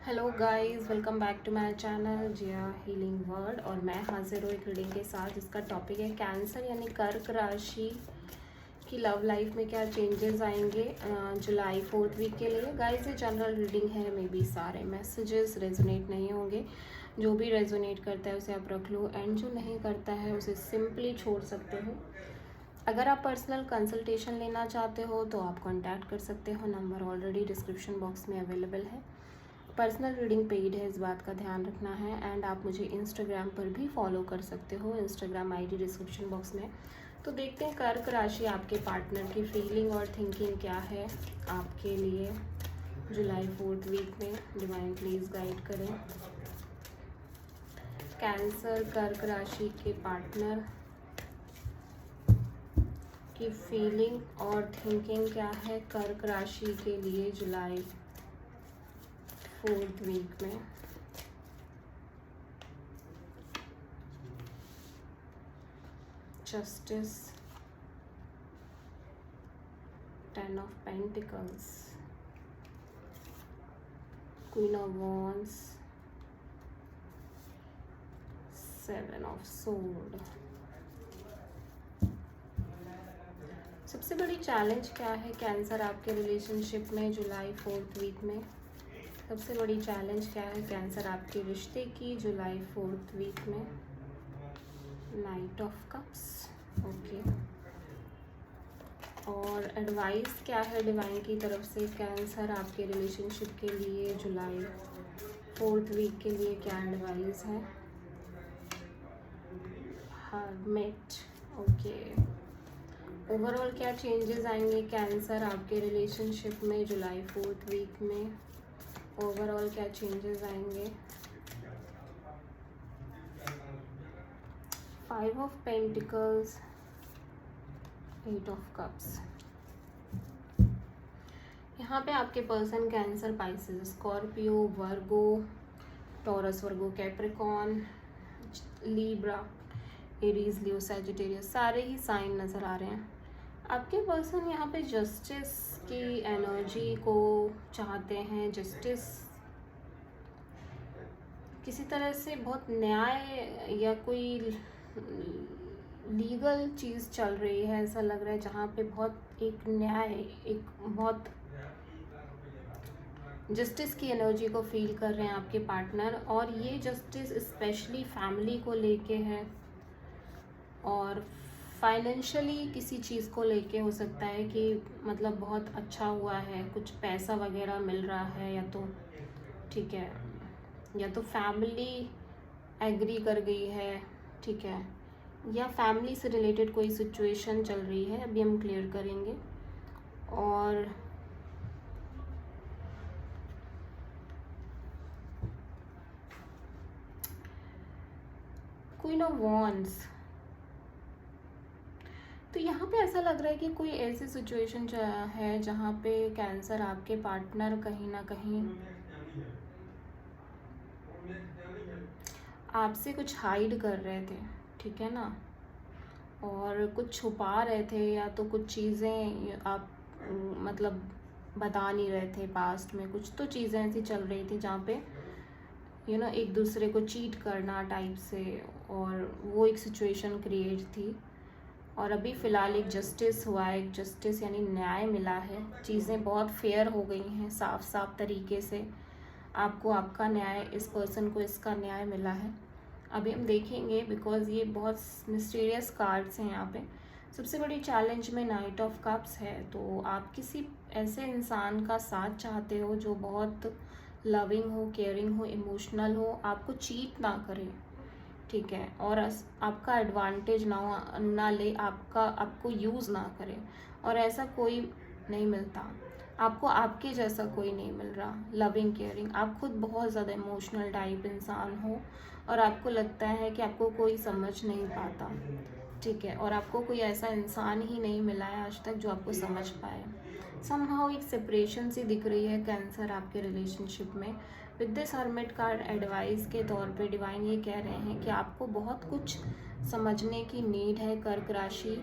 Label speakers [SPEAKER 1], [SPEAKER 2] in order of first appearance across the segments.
[SPEAKER 1] Hello guys, welcome back to my channel Jiya healing word. और मैं हाजिर हूँ एक रीडिंग के साथ जिसका टॉपिक है कैंसर यानी कर्क राशि की लव लाइफ में क्या चेंजेस आएंगे जुलाई 4th वीक के लिए। गाइस ये जनरल रीडिंग है, मे बी सारे मैसेजेस रेजोनेट नहीं होंगे। जो भी रेजोनेट करता है उसे आप रख लो, एंड जो नहीं करता है उसे सिंपली छोड़ सकते हो। अगर आप पर्सनल कंसल्टेशन लेना चाहते हो तो आप कांटेक्ट कर सकते हो, नंबर ऑलरेडी डिस्क्रिप्शन बॉक्स में अवेलेबल है। पर्सनल रीडिंग पेड है, इस बात का ध्यान रखना है। एंड आप मुझे इंस्टाग्राम पर भी फॉलो कर सकते हो, इंस्टाग्राम आईडी डिस्क्रिप्शन बॉक्स में। तो देखते हैं कर्क राशि आपके पार्टनर की फीलिंग और थिंकिंग क्या है आपके लिए जुलाई 4th वीक में। डिवाइन प्लीज़ गाइड करें। कैंसर कर्क राशि के पार्टनर की फीलिंग और थिंकिंग क्या है कर्क राशि के लिए जुलाई 4th वीक में। Justice, 10 of Pentacles, Queen of Wands, 7 of Swords। सबसे बड़ी चैलेंज क्या है कैंसर आपके रिलेशनशिप में जुलाई 4th वीक में? सबसे बड़ी चैलेंज क्या है कैंसर आपके रिश्ते की जुलाई 4th वीक में? Night of cups, okay. और एडवाइस क्या है डिवाइन की तरफ से कैंसर आपके रिलेशनशिप के लिए जुलाई 4th वीक के लिए? क्या एडवाइस है? Hermit, okay. ओवरऑल क्या चेंजेस आएंगे कैंसर आपके रिलेशनशिप में जुलाई 4th वीक में? ओवरऑल क्या चेंजेस आएंगे? 5 of Pentacles, 8 of Cups। यहाँ पे आपके पर्सन कैंसर, पाइसेस, स्कॉर्पियो, वर्गो, टॉरस, वर्गो, कैप्रिकॉन, लीब्रा, एरीज, लियो, सैजिटेरियस, सारे ही साइन नज़र आ रहे हैं। आपके पर्सन यहाँ पे जस्टिस की एनर्जी को चाहते हैं। जस्टिस किसी तरह से बहुत न्याय या कोई लीगल चीज़ चल रही है, ऐसा लग रहा है, जहाँ पे बहुत एक न्याय, एक बहुत जस्टिस की एनर्जी को फील कर रहे हैं आपके पार्टनर। और ये जस्टिस स्पेशली फैमिली को लेके है और फाइनेंशियली किसी चीज़ को लेके हो सकता है कि मतलब बहुत अच्छा हुआ है, कुछ पैसा वगैरह मिल रहा है, या तो ठीक है, या तो फैमिली एग्री कर गई है, ठीक है, या फैमिली से रिलेटेड कोई सिचुएशन चल रही है, अभी हम क्लियर करेंगे। और क्वीन ऑफ वॉन्ड्स, तो यहाँ पे ऐसा लग रहा है कि कोई ऐसी सिचुएशन है जहाँ पे कैंसर आपके पार्टनर कहीं ना कहीं आपसे कुछ हाइड कर रहे थे, ठीक है ना, और कुछ छुपा रहे थे, या तो कुछ चीज़ें आप मतलब बता नहीं रहे थे। पास्ट में कुछ तो चीज़ें ऐसी चल रही थी जहाँ पे एक दूसरे को चीट करना टाइप से, और वो एक सिचुएशन क्रिएट थी। और अभी फ़िलहाल एक जस्टिस हुआ है, एक जस्टिस यानी न्याय मिला है, चीज़ें बहुत फेयर हो गई हैं, साफ साफ तरीके से आपको आपका न्याय, इस पर्सन को इसका न्याय मिला है। अभी हम देखेंगे, बिकॉज ये बहुत मिस्टीरियस कार्ड्स हैं यहाँ पे। सबसे बड़ी चैलेंज में नाइट ऑफ कप्स है, तो आप किसी ऐसे इंसान का साथ चाहते हो जो बहुत लविंग हो, केयरिंग हो, इमोशनल हो, आपको चीट ना करे, ठीक है, और आपका एडवांटेज ना ले, आपको यूज़ ना करे। और ऐसा कोई नहीं मिलता आपको, आपके जैसा कोई नहीं मिल रहा लविंग केयरिंग। आप खुद बहुत ज़्यादा इमोशनल टाइप इंसान हो और आपको लगता है कि आपको कोई समझ नहीं पाता, ठीक है, और आपको कोई ऐसा इंसान ही नहीं मिला है आज तक जो आपको समझ पाए। समहाउ एक सेपरेशन सी दिख रही है कैंसर आपके रिलेशनशिप में। With this hermit card advice के तौर पे डिवाइन ये कह रहे हैं कि आपको बहुत कुछ समझने की नीड है कर्क राशि,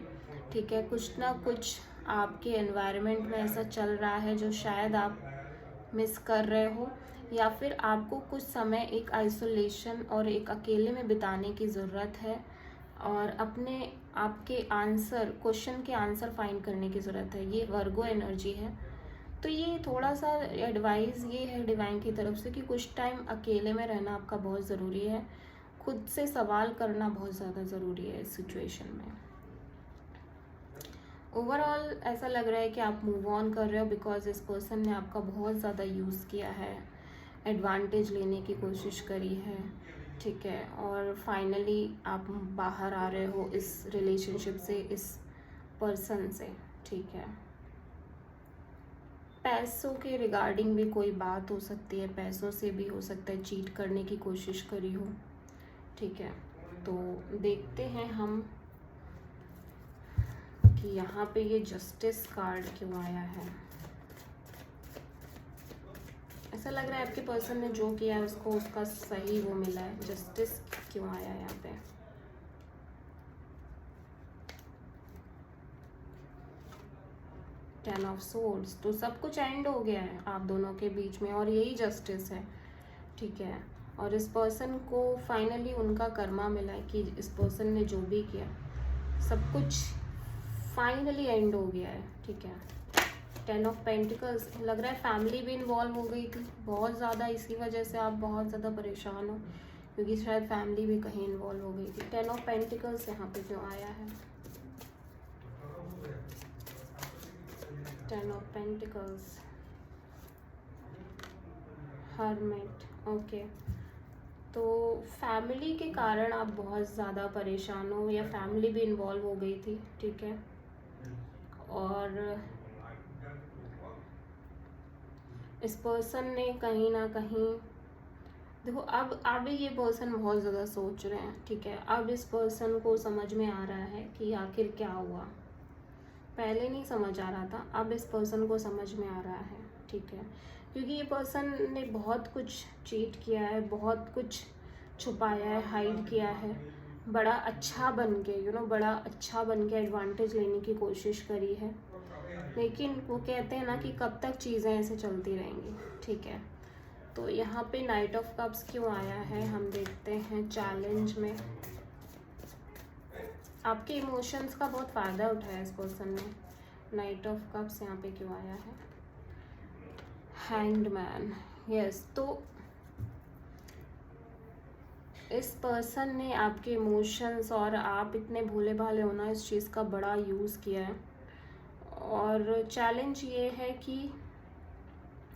[SPEAKER 1] ठीक है। कुछ ना कुछ आपके एनवायरनमेंट में ऐसा चल रहा है जो शायद आप मिस कर रहे हो, या फिर आपको कुछ समय एक आइसोलेशन और एक अकेले में बिताने की ज़रूरत है, और अपने आपके आंसर क्वेश्चन के आंसर फाइंड करने की ज़रूरत है। ये वर्गो एनर्जी है। तो ये थोड़ा सा एडवाइस ये है डिवाइन की तरफ से कि कुछ टाइम अकेले में रहना आपका बहुत ज़रूरी है। खुद से सवाल करना बहुत ज़्यादा ज़रूरी है इस सिचुएशन में। ओवरऑल ऐसा लग रहा है कि आप मूव ऑन कर रहे हो बिकॉज इस पर्सन ने आपका बहुत ज़्यादा यूज़ किया है, एडवांटेज लेने की कोशिश करी है, ठीक है। और फाइनली आप बाहर आ रहे हो इस रिलेशनशिप से, इस पर्सन से, ठीक है। पैसों के रिगार्डिंग भी कोई बात हो सकती है, पैसों से भी हो सकता है चीट करने की कोशिश करी हो, ठीक है। तो देखते हैं हम कि यहाँ पे ये जस्टिस कार्ड क्यों आया है। ऐसा लग रहा है आपके पर्सन ने जो किया है उसको उसका सही वो मिला है। जस्टिस क्यों आया है यहाँ पे? Ten of swords. तो सब कुछ एंड हो गया है आप दोनों के बीच में और यही जस्टिस है, ठीक है। और इस पर्सन को फाइनली उनका कर्मा मिला है कि इस पर्सन ने जो भी किया सब कुछ फाइनली एंड हो गया है, ठीक है। टेन ऑफ पेंटिकल्स, लग रहा है फैमिली भी इन्वॉल्व हो गई थी बहुत ज़्यादा, इसी वजह से आप बहुत ज़्यादा परेशान हो क्योंकि शायद फैमिली भी कहीं इन्वॉल्व हो गई थी। टेन ऑफ पेंटिकल्स यहाँ पे क्यों आया है? Ten of pentacles, hermit, okay. तो फैमिली के कारण आप बहुत ज़्यादा परेशान हो या फैमिली भी इन्वॉल्व हो गई थी, ठीक है। और इस पर्सन ने कहीं ना कहीं, देखो अब ये पर्सन बहुत ज़्यादा सोच रहे हैं, ठीक है। अब इस पर्सन को समझ में आ रहा है कि आखिर क्या हुआ। पहले नहीं समझ आ रहा था, अब इस पर्सन को समझ में आ रहा है, ठीक है। क्योंकि ये पर्सन ने बहुत कुछ चीट किया है, बहुत कुछ छुपाया है, हाइड किया है, बड़ा अच्छा बन के बड़ा अच्छा बन के एडवांटेज लेने की कोशिश करी है। लेकिन वो कहते हैं ना कि कब तक चीज़ें ऐसे चलती रहेंगी, ठीक है। तो यहाँ पे नाइट ऑफ कप्स क्यों आया है हम देखते हैं। चैलेंज में आपके इमोशंस का बहुत फ़ायदा उठाया इस पर्सन ने। नाइट ऑफ कप्स यहाँ पे क्यों आया है? Hanged man, yes. तो इस पर्सन ने आपके इमोशंस और आप इतने भोले भाले होना, इस चीज़ का बड़ा यूज़ किया है। और चैलेंज ये है कि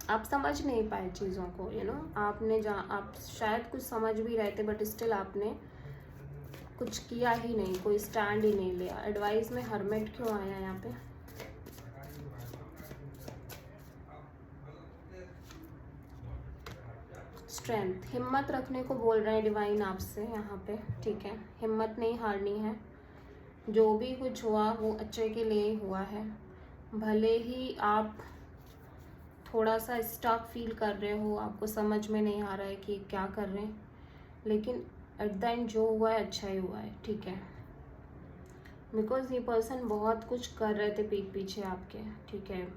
[SPEAKER 1] आप समझ नहीं पाए चीज़ों को, आपने आप शायद कुछ समझ भी रहे थे बट स्टिल आपने कुछ किया ही नहीं, कोई स्टैंड ही नहीं लिया। एडवाइस में हर्मिट क्यों आया यहाँ पे? स्ट्रेंथ, हिम्मत रखने को बोल रहे हैं डिवाइन आपसे यहाँ पे, ठीक है। हिम्मत नहीं हारनी है, जो भी कुछ हुआ वो अच्छे के लिए ही हुआ है। भले ही आप थोड़ा सा स्टक फील कर रहे हो, आपको समझ में नहीं आ रहा है कि क्या कर रहे हैं, लेकिन एट द एंड जो हुआ है अच्छा ही हुआ है, ठीक है। बिकॉज ये पर्सन बहुत कुछ कर रहे थे पीठ पीछे आपके, ठीक है।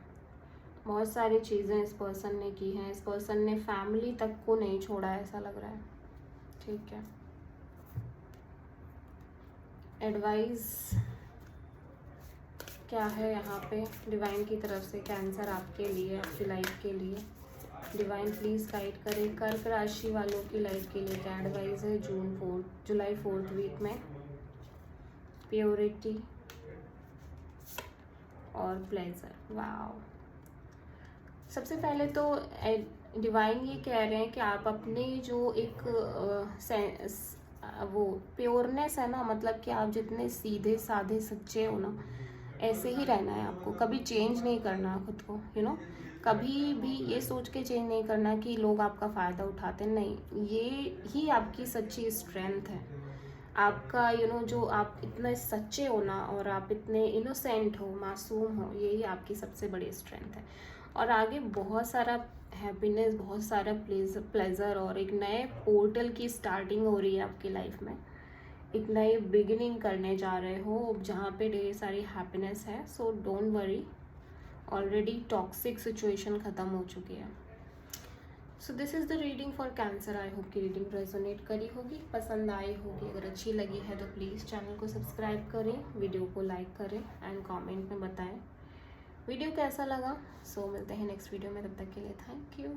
[SPEAKER 1] बहुत सारी चीज़ें इस पर्सन ने की हैं। इस पर्सन ने फैमिली तक को नहीं छोड़ा, ऐसा लग रहा है, ठीक है। एडवाइस क्या है यहाँ पे डिवाइन की तरफ से? कैंसर आपके लिए, आपकी लाइफ के लिए डिवाइन प्लीज़ गाइड करें। कर्क राशि वालों की लाइफ के लिए क्या एडवाइस है जुलाई 4th वीक में? प्योरिटी और प्लेजर, वाओ। सबसे पहले तो डिवाइन ये कह रहे हैं कि आप अपनी जो एक वो प्योरनेस है ना, मतलब कि आप जितने सीधे साधे सच्चे हो ना, ऐसे ही रहना है आपको। कभी चेंज नहीं करना खुद को, कभी भी ये सोच के चेंज नहीं करना कि लोग आपका फ़ायदा उठाते, नहीं। ये ही आपकी सच्ची स्ट्रेंथ है आपका, जो आप इतने सच्चे हो ना और आप इतने इनोसेंट हो, मासूम हो, यही आपकी सबसे बड़ी स्ट्रेंथ है। और आगे बहुत सारा हैप्पीनेस, बहुत सारा प्लेजर और एक नए पोर्टल की स्टार्टिंग हो रही है आपकी लाइफ में। एक नई बिगिनिंग करने जा रहे हो जहाँ पे ढेर सारी हैप्पीनेस है। So don't worry, already toxic situation ख़त्म हो चुकी है। So this is the reading for cancer. I hope की रीडिंग रेजोनेट करी होगी, पसंद आई होगी। अगर अच्छी लगी है तो प्लीज़ चैनल को सब्सक्राइब करें, वीडियो को लाइक करें एंड कमेंट में बताएं वीडियो कैसा लगा। सो मिलते हैं नेक्स्ट वीडियो में, तब तक के लिए थैंक यू।